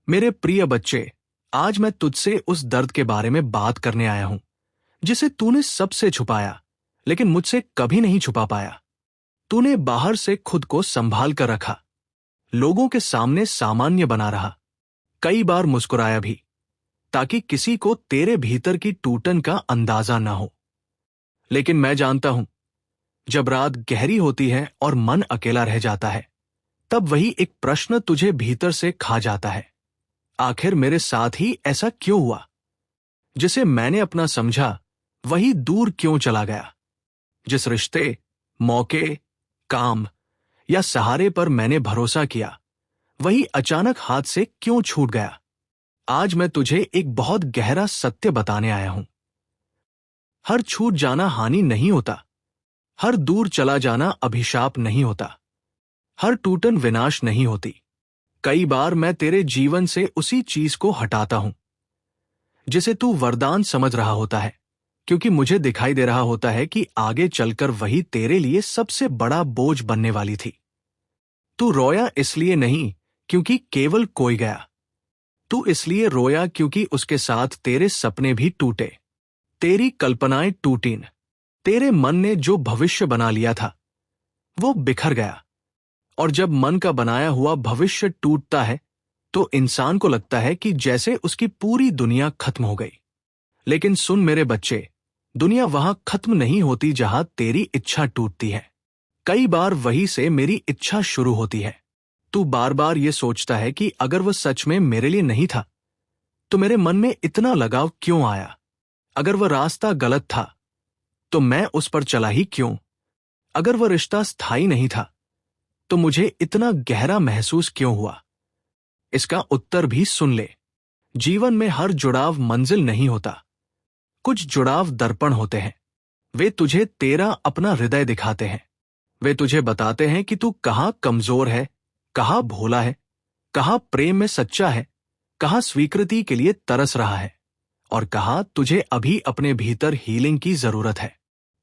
मेरे प्रिय बच्चे, आज मैं तुझसे उस दर्द के बारे में बात करने आया हूं जिसे तूने सबसे छुपाया, लेकिन मुझसे कभी नहीं छुपा पाया। तूने बाहर से खुद को संभाल कर रखा, लोगों के सामने सामान्य बना रहा, कई बार मुस्कुराया भी, ताकि किसी को तेरे भीतर की टूटन का अंदाजा ना हो। लेकिन मैं जानता हूं, जब रात गहरी होती है और मन अकेला रह जाता है, तब वही एक प्रश्न तुझे भीतर से खा जाता है। आखिर मेरे साथ ही ऐसा क्यों हुआ? जिसे मैंने अपना समझा, वही दूर क्यों चला गया? जिस रिश्ते, मौके, काम या सहारे पर मैंने भरोसा किया, वही अचानक हाथ से क्यों छूट गया? आज मैं तुझे एक बहुत गहरा सत्य बताने आया हूं। हर छूट जाना हानि नहीं होता, हर दूर चला जाना अभिशाप नहीं होता, हर टूटन विनाश नहीं होती। कई बार मैं तेरे जीवन से उसी चीज को हटाता हूं जिसे तू वरदान समझ रहा होता है, क्योंकि मुझे दिखाई दे रहा होता है कि आगे चलकर वही तेरे लिए सबसे बड़ा बोझ बनने वाली थी। तू रोया इसलिए नहीं क्योंकि केवल कोई गया, तू इसलिए रोया क्योंकि उसके साथ तेरे सपने भी टूटे, तेरी कल्पनाएं टूटीं, तेरे मन ने जो भविष्य बना लिया था वो बिखर गया। और जब मन का बनाया हुआ भविष्य टूटता है तो इंसान को लगता है कि जैसे उसकी पूरी दुनिया खत्म हो गई। लेकिन सुन मेरे बच्चे, दुनिया वहां खत्म नहीं होती जहां तेरी इच्छा टूटती है। कई बार वही से मेरी इच्छा शुरू होती है। तू बार बार ये सोचता है कि अगर वह सच में मेरे लिए नहीं था तो मेरे मन में इतना लगाव क्यों आया? अगर वह रास्ता गलत था तो मैं उस पर चला ही क्यों? अगर वह रिश्ता स्थायी नहीं था तो मुझे इतना गहरा महसूस क्यों हुआ? इसका उत्तर भी सुन ले। जीवन में हर जुड़ाव मंजिल नहीं होता। कुछ जुड़ाव दर्पण होते हैं। वे तुझे तेरा अपना हृदय दिखाते हैं। वे तुझे बताते हैं कि तू कहां कमजोर है, कहां भोला है, कहां प्रेम में सच्चा है, कहां स्वीकृति के लिए तरस रहा है और कहां तुझे अभी अपने भीतर हीलिंग की जरूरत है।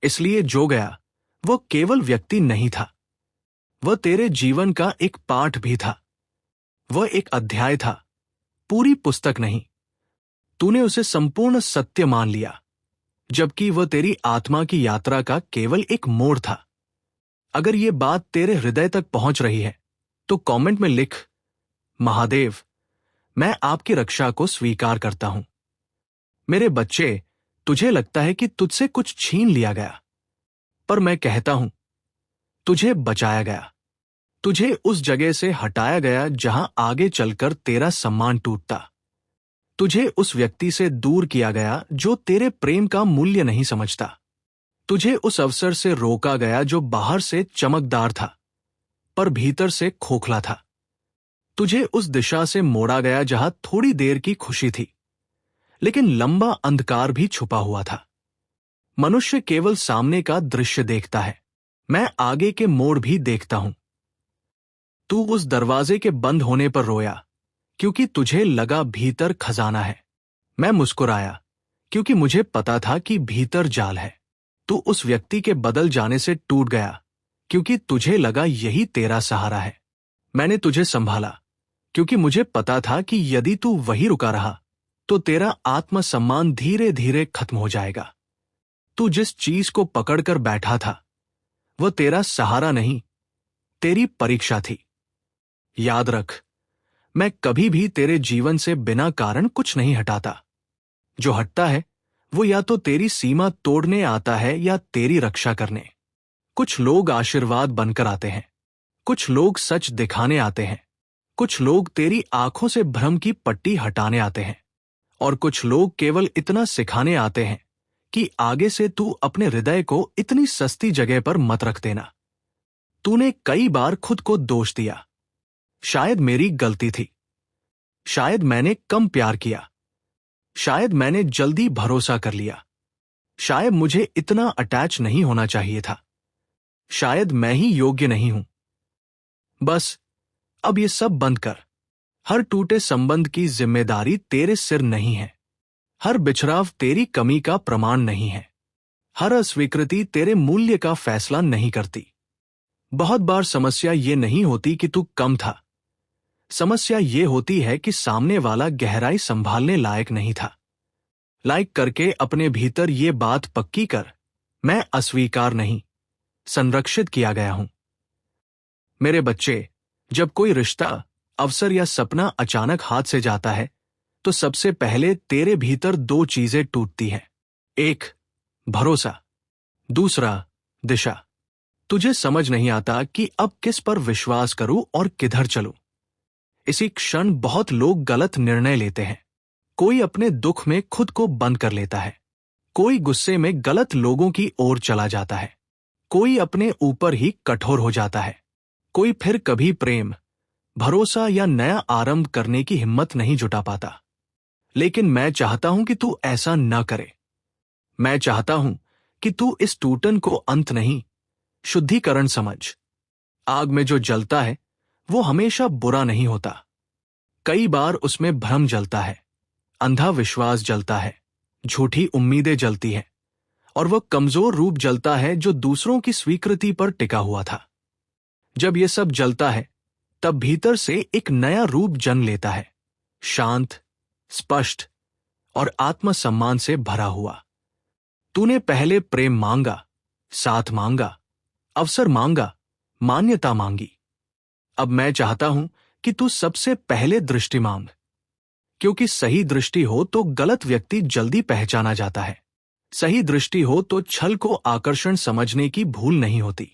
इसलिए जो गया वो केवल व्यक्ति नहीं था, वह तेरे जीवन का एक पाठ भी था। वह एक अध्याय था, पूरी पुस्तक नहीं। तूने उसे संपूर्ण सत्य मान लिया, जबकि वह तेरी आत्मा की यात्रा का केवल एक मोड़ था। अगर यह बात तेरे हृदय तक पहुंच रही है तो कमेंट में लिख, महादेव, मैं आपकी रक्षा को स्वीकार करता हूं। मेरे बच्चे, तुझे लगता है कि तुझसे कुछ छीन लिया गया, पर मैं कहता हूं, तुझे बचाया गया। तुझे उस जगह से हटाया गया जहां आगे चलकर तेरा सम्मान टूटता। तुझे उस व्यक्ति से दूर किया गया जो तेरे प्रेम का मूल्य नहीं समझता। तुझे उस अवसर से रोका गया जो बाहर से चमकदार था पर भीतर से खोखला था। तुझे उस दिशा से मोड़ा गया जहां थोड़ी देर की खुशी थी, लेकिन लंबा अंधकार भी छुपा हुआ था। मनुष्य केवल सामने का दृश्य देखता है, मैं आगे के मोड़ भी देखता हूं। तू उस दरवाजे के बंद होने पर रोया क्योंकि तुझे लगा भीतर खजाना है। मैं मुस्कुराया क्योंकि मुझे पता था कि भीतर जाल है। तू उस व्यक्ति के बदल जाने से टूट गया क्योंकि तुझे लगा यही तेरा सहारा है। मैंने तुझे संभाला क्योंकि मुझे पता था कि यदि तू वहीं रुका रहा तो तेरा आत्मसम्मान धीरे धीरे खत्म हो जाएगा। तू जिस चीज को पकड़कर बैठा था वह तेरा सहारा नहीं, तेरी परीक्षा थी। याद रख, मैं कभी भी तेरे जीवन से बिना कारण कुछ नहीं हटाता। जो हटता है वो या तो तेरी सीमा तोड़ने आता है या तेरी रक्षा करने। कुछ लोग आशीर्वाद बनकर आते हैं, कुछ लोग सच दिखाने आते हैं, कुछ लोग तेरी आंखों से भ्रम की पट्टी हटाने आते हैं और कुछ लोग केवल इतना सिखाने आते हैं कि आगे से तू अपने हृदय को इतनी सस्ती जगह पर मत रख देना। तूने कई बार खुद को दोष दिया। शायद मेरी गलती थी, शायद मैंने कम प्यार किया, शायद मैंने जल्दी भरोसा कर लिया, शायद मुझे इतना अटैच नहीं होना चाहिए था, शायद मैं ही योग्य नहीं हूं। बस अब ये सब बंद कर। हर टूटे संबंध की जिम्मेदारी तेरे सिर नहीं है। हर बिछड़ाव तेरी कमी का प्रमाण नहीं है। हर अस्वीकृति तेरे मूल्य का फैसला नहीं करती। बहुत बार समस्या ये नहीं होती कि तू कम था, समस्या ये होती है कि सामने वाला गहराई संभालने लायक नहीं था। लाइक करके अपने भीतर ये बात पक्की कर, मैं अस्वीकार नहीं, संरक्षित किया गया हूं। मेरे बच्चे, जब कोई रिश्ता, अवसर या सपना अचानक हाथ से जाता है तो सबसे पहले तेरे भीतर दो चीजें टूटती हैं। एक, भरोसा। दूसरा, दिशा। तुझे समझ नहीं आता कि अब किस पर विश्वास करूं और किधर चलूं। इसी क्षण बहुत लोग गलत निर्णय लेते हैं। कोई अपने दुख में खुद को बंद कर लेता है, कोई गुस्से में गलत लोगों की ओर चला जाता है, कोई अपने ऊपर ही कठोर हो जाता है, कोई फिर कभी प्रेम, भरोसा या नया आरंभ करने की हिम्मत नहीं जुटा पाता। लेकिन मैं चाहता हूं कि तू ऐसा न करे। मैं चाहता हूं कि तू इस टूटन को अंत नहीं, शुद्धिकरण समझ। आग में जो जलता है वो हमेशा बुरा नहीं होता। कई बार उसमें भ्रम जलता है, अंधा विश्वास जलता है, झूठी उम्मीदें जलती हैं, और वह कमजोर रूप जलता है जो दूसरों की स्वीकृति पर टिका हुआ था। जब यह सब जलता है तब भीतर से एक नया रूप जन्म लेता है, शांत, स्पष्ट और आत्मसम्मान से भरा हुआ। तूने पहले प्रेम मांगा, साथ मांगा, अवसर मांगा, मान्यता मांगी। अब मैं चाहता हूं कि तू सबसे पहले दृष्टि मांग, क्योंकि सही दृष्टि हो तो गलत व्यक्ति जल्दी पहचाना जाता है। सही दृष्टि हो तो छल को आकर्षण समझने की भूल नहीं होती।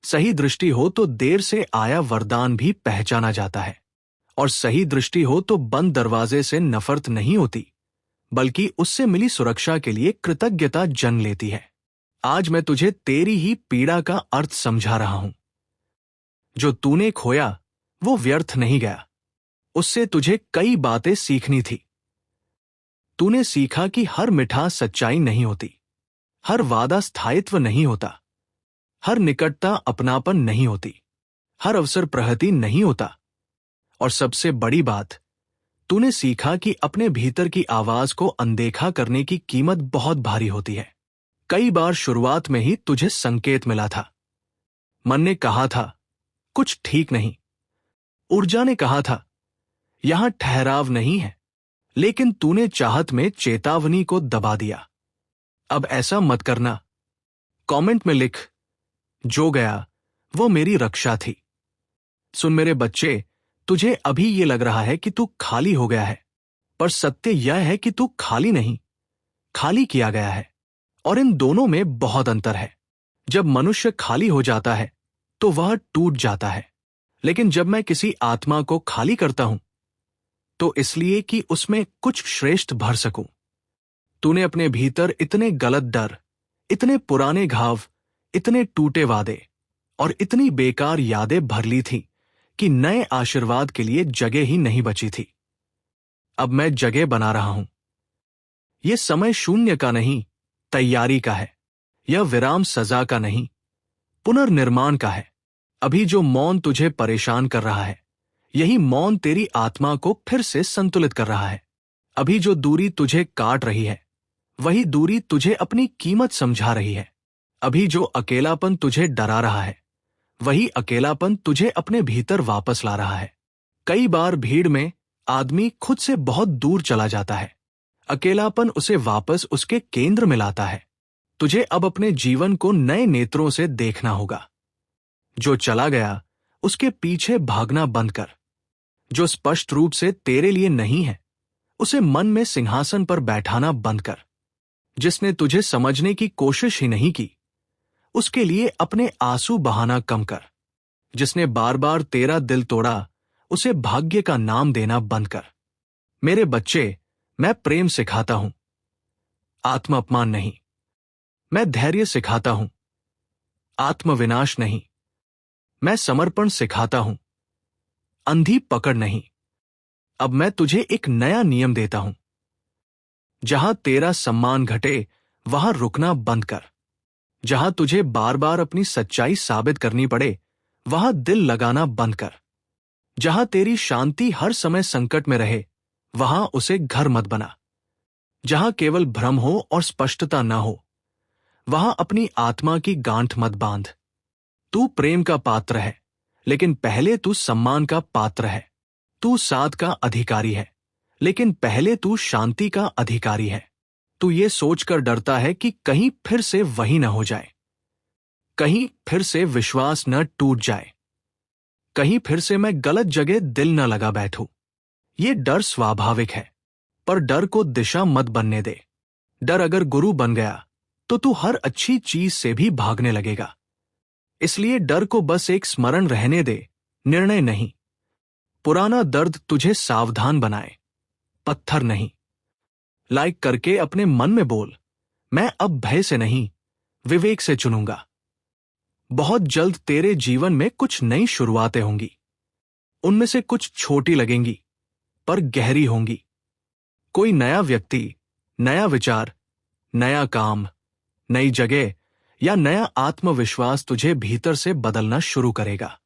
सही दृष्टि हो तो देर से आया वरदान भी पहचाना जाता है। और सही दृष्टि हो तो बंद दरवाजे से नफरत नहीं होती, बल्कि उससे मिली सुरक्षा के लिए कृतज्ञता जन्म लेती है। आज मैं तुझे तेरी ही पीड़ा का अर्थ समझा रहा हूं। जो तूने खोया वो व्यर्थ नहीं गया, उससे तुझे कई बातें सीखनी थी। तूने सीखा कि हर मिठास सच्चाई नहीं होती, हर वादा स्थायित्व नहीं होता, हर निकटता अपनापन नहीं होती, हर अवसर प्रहति नहीं होता, और सबसे बड़ी बात, तूने सीखा कि अपने भीतर की आवाज को अनदेखा करने की कीमत बहुत भारी होती है। कई बार शुरुआत में ही तुझे संकेत मिला था। मन ने कहा था, कुछ ठीक नहीं। ऊर्जा ने कहा था, यहां ठहराव नहीं है। लेकिन तूने चाहत में चेतावनी को दबा दिया। अब ऐसा मत करना। कमेंट में लिख, जो गया वो मेरी रक्षा थी। सुन मेरे बच्चे, तुझे अभी ये लग रहा है कि तू खाली हो गया है, पर सत्य यह है कि तू खाली नहीं, खाली किया गया है। और इन दोनों में बहुत अंतर है। जब मनुष्य खाली हो जाता है तो वह टूट जाता है, लेकिन जब मैं किसी आत्मा को खाली करता हूं तो इसलिए कि उसमें कुछ श्रेष्ठ भर सकूं। तूने अपने भीतर इतने गलत डर, इतने पुराने घाव, इतने टूटे वादे और इतनी बेकार यादें भर ली थी कि नए आशीर्वाद के लिए जगह ही नहीं बची थी। अब मैं जगह बना रहा हूं। यह समय शून्य का नहीं, तैयारी का है। यह विराम सजा का नहीं, पुनर्निर्माण का है। अभी जो मौन तुझे परेशान कर रहा है, यही मौन तेरी आत्मा को फिर से संतुलित कर रहा है। अभी जो दूरी तुझे काट रही है, वही दूरी तुझे अपनी कीमत समझा रही है। अभी जो अकेलापन तुझे डरा रहा है, वही अकेलापन तुझे अपने भीतर वापस ला रहा है। कई बार भीड़ में आदमी खुद से बहुत दूर चला जाता है। अकेलापन उसे वापस उसके केंद्र में लाता है। तुझे अब अपने जीवन को नए नेत्रों से देखना होगा। जो चला गया उसके पीछे भागना बंद कर। जो स्पष्ट रूप से तेरे लिए नहीं है, उसे मन में सिंहासन पर बैठाना बंद कर। जिसने तुझे समझने की कोशिश ही नहीं की, उसके लिए अपने आंसू बहाना कम कर। जिसने बार बार तेरा दिल तोड़ा, उसे भाग्य का नाम देना बंद कर। मेरे बच्चे, मैं प्रेम सिखाता हूं, आत्म अपमान नहीं। मैं धैर्य सिखाता हूं, आत्मविनाश नहीं। मैं समर्पण सिखाता हूं, अंधी पकड़ नहीं। अब मैं तुझे एक नया नियम देता हूं। जहां तेरा सम्मान घटे, वहां रुकना बंद कर। जहां तुझे बार बार अपनी सच्चाई साबित करनी पड़े, वहां दिल लगाना बंद कर। जहां तेरी शांति हर समय संकट में रहे, वहां उसे घर मत बना। जहां केवल भ्रम हो और स्पष्टता न हो, वहां अपनी आत्मा की गांठ मत बांध। तू प्रेम का पात्र है, लेकिन पहले तू सम्मान का पात्र है। तू 7 का अधिकारी है, लेकिन पहले तू शांति का अधिकारी है। तू ये सोचकर डरता है कि कहीं फिर से वही न हो जाए, कहीं फिर से विश्वास न टूट जाए, कहीं फिर से मैं गलत जगह दिल न लगा बैठूं। ये डर स्वाभाविक है, पर डर को दिशा मत बनने दे। डर अगर गुरु बन गया तो तू हर अच्छी चीज से भी भागने लगेगा। इसलिए डर को बस एक स्मरण रहने दे, निर्णय नहीं। पुराना दर्द तुझे सावधान बनाए, पत्थर नहीं। लाइक करके अपने मन में बोल, मैं अब भय से नहीं, विवेक से चुनूंगा। बहुत जल्द तेरे जीवन में कुछ नई शुरुआतें होंगी। उनमें से कुछ छोटी लगेंगी, पर गहरी होंगी। कोई नया व्यक्ति, नया विचार, नया काम, नई जगह या नया आत्मविश्वास तुझे भीतर से बदलना शुरू करेगा।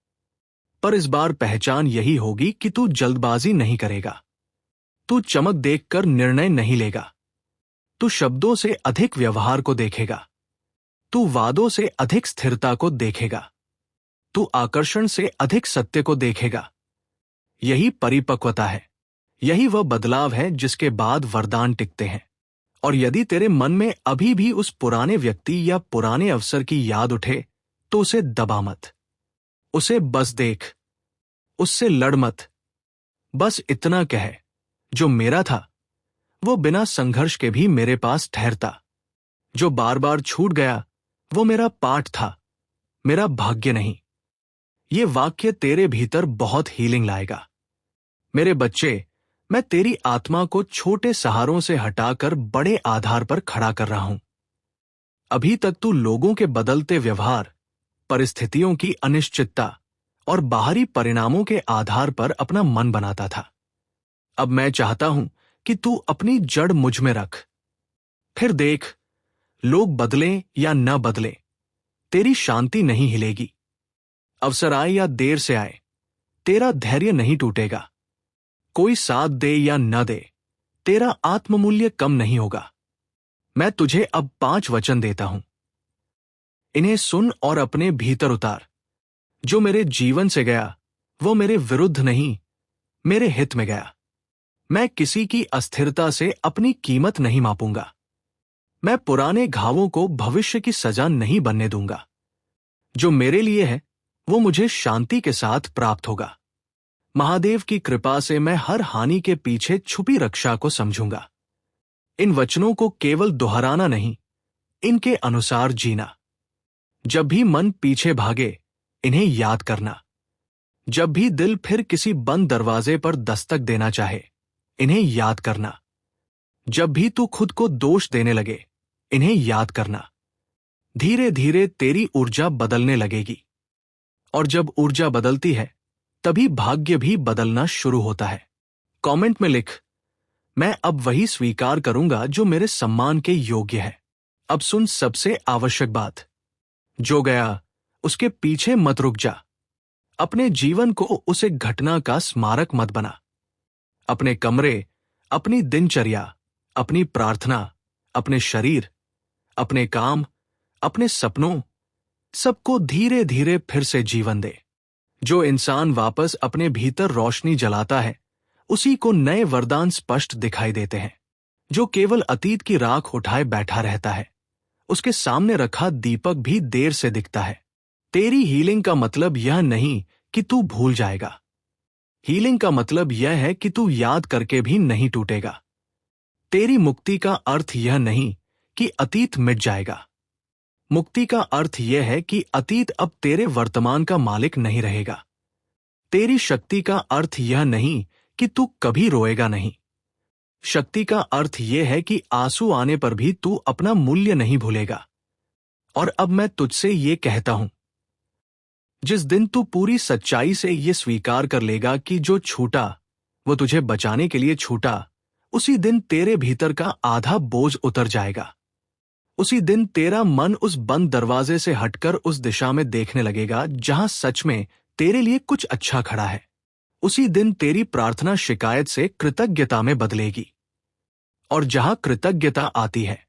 पर इस बार पहचान यही होगी कि तू जल्दबाजी नहीं करेगा। तू चमक देखकर निर्णय नहीं लेगा। तू शब्दों से अधिक व्यवहार को देखेगा। तू वादों से अधिक स्थिरता को देखेगा। तू आकर्षण से अधिक सत्य को देखेगा। यही परिपक्वता है। यही वह बदलाव है जिसके बाद वरदान टिकते हैं। और यदि तेरे मन में अभी भी उस पुराने व्यक्ति या पुराने अवसर की याद उठे तो उसे दबा मत। उसे बस देख, उससे लड़ मत। बस इतना कह, जो मेरा था वो बिना संघर्ष के भी मेरे पास ठहरता। जो बार बार छूट गया वो मेरा पाठ था, मेरा भाग्य नहीं। ये वाक्य तेरे भीतर बहुत हीलिंग लाएगा। मेरे बच्चे, मैं तेरी आत्मा को छोटे सहारों से हटाकर बड़े आधार पर खड़ा कर रहा हूं। अभी तक तू लोगों के बदलते व्यवहार, परिस्थितियों की अनिश्चितता और बाहरी परिणामों के आधार पर अपना मन बनाता था। अब मैं चाहता हूं कि तू अपनी जड़ मुझ में रख। फिर देख, लोग बदलें या न बदलें, तेरी शांति नहीं हिलेगी। अवसर आए या देर से आए, तेरा धैर्य नहीं टूटेगा। कोई साथ दे या न दे, तेरा आत्ममूल्य कम नहीं होगा। मैं तुझे अब 5 वचन देता हूं। इन्हें सुन और अपने भीतर उतार। जो मेरे जीवन से गया वो मेरे विरुद्ध नहीं, मेरे हित में गया। मैं किसी की अस्थिरता से अपनी कीमत नहीं मापूंगा। मैं पुराने घावों को भविष्य की सजा नहीं बनने दूंगा। जो मेरे लिए है वो मुझे शांति के साथ प्राप्त होगा। महादेव की कृपा से मैं हर हानि के पीछे छुपी रक्षा को समझूंगा। इन वचनों को केवल दोहराना नहीं, इनके अनुसार जीना। जब भी मन पीछे भागे, इन्हें याद करना। जब भी दिल फिर किसी बंद दरवाजे पर दस्तक देना चाहे, इन्हें याद करना। जब भी तू खुद को दोष देने लगे, इन्हें याद करना। धीरे धीरे तेरी ऊर्जा बदलने लगेगी। और जब ऊर्जा बदलती है, तभी भाग्य भी बदलना शुरू होता है। कमेंट में लिख, मैं अब वही स्वीकार करूंगा जो मेरे सम्मान के योग्य है। अब सुन सबसे आवश्यक बात, जो गया उसके पीछे मत रुक जा। अपने जीवन को उस एक घटना का स्मारक मत बना। अपने कमरे, अपनी दिनचर्या, अपनी प्रार्थना, अपने शरीर, अपने काम, अपने सपनों, सबको धीरे धीरे फिर से जीवन दे। जो इंसान वापस अपने भीतर रोशनी जलाता है, उसी को नए वरदान स्पष्ट दिखाई देते हैं। जो केवल अतीत की राख उठाए बैठा रहता है, उसके सामने रखा दीपक भी देर से दिखता है। तेरी हीलिंग का मतलब यह नहीं कि तू भूल जाएगा। हीलिंग का मतलब यह है कि तू याद करके भी नहीं टूटेगा। तेरी मुक्ति का अर्थ यह नहीं कि अतीत मिट जाएगा। मुक्ति का अर्थ यह है कि अतीत अब तेरे वर्तमान का मालिक नहीं रहेगा। तेरी शक्ति का अर्थ यह नहीं कि तू कभी रोएगा नहीं। शक्ति का अर्थ यह है कि आंसू आने पर भी तू अपना मूल्य नहीं भूलेगा। और अब मैं तुझसे ये कहता हूं, जिस दिन तू पूरी सच्चाई से ये स्वीकार कर लेगा कि जो छूटा वो तुझे बचाने के लिए छूटा, उसी दिन तेरे भीतर का आधा बोझ उतर जाएगा। उसी दिन तेरा मन उस बंद दरवाजे से हटकर उस दिशा में देखने लगेगा जहां सच में तेरे लिए कुछ अच्छा खड़ा है। उसी दिन तेरी प्रार्थना शिकायत से कृतज्ञता में बदलेगी। और जहां कृतज्ञता आती है,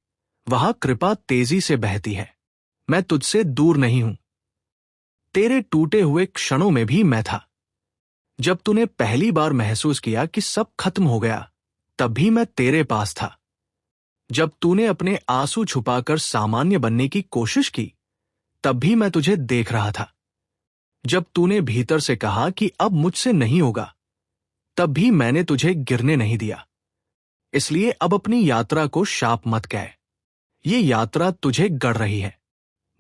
वहां कृपा तेजी से बहती है। मैं तुझसे दूर नहीं हूं। तेरे टूटे हुए क्षणों में भी मैं था। जब तूने पहली बार महसूस किया कि सब खत्म हो गया, तब भी मैं तेरे पास था। जब तूने अपने आंसू छुपाकर सामान्य बनने की कोशिश की, तब भी मैं तुझे देख रहा था। जब तूने भीतर से कहा कि अब मुझसे नहीं होगा, तब भी मैंने तुझे गिरने नहीं दिया। इसलिए अब अपनी यात्रा को शाप मत कह। ये यात्रा तुझे गढ़ रही है।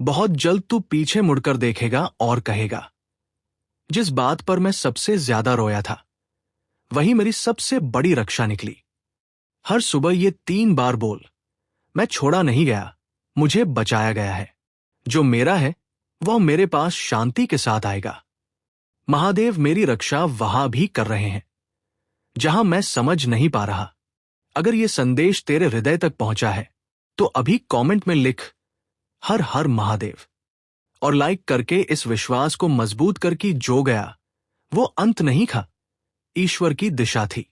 बहुत जल्द तू पीछे मुड़कर देखेगा और कहेगा, जिस बात पर मैं सबसे ज्यादा रोया था, वही मेरी सबसे बड़ी रक्षा निकली। हर सुबह ये 3 बार बोल, मैं छोड़ा नहीं गया, मुझे बचाया गया है। जो मेरा है वह मेरे पास शांति के साथ आएगा। महादेव मेरी रक्षा वहां भी कर रहे हैं जहां मैं समझ नहीं पा रहा। अगर यह संदेश तेरे हृदय तक पहुंचा है तो अभी कमेंट में लिख हर हर महादेव, और लाइक करके इस विश्वास को मजबूत कर कि जो गया वो अंत नहीं था, ईश्वर की दिशा थी।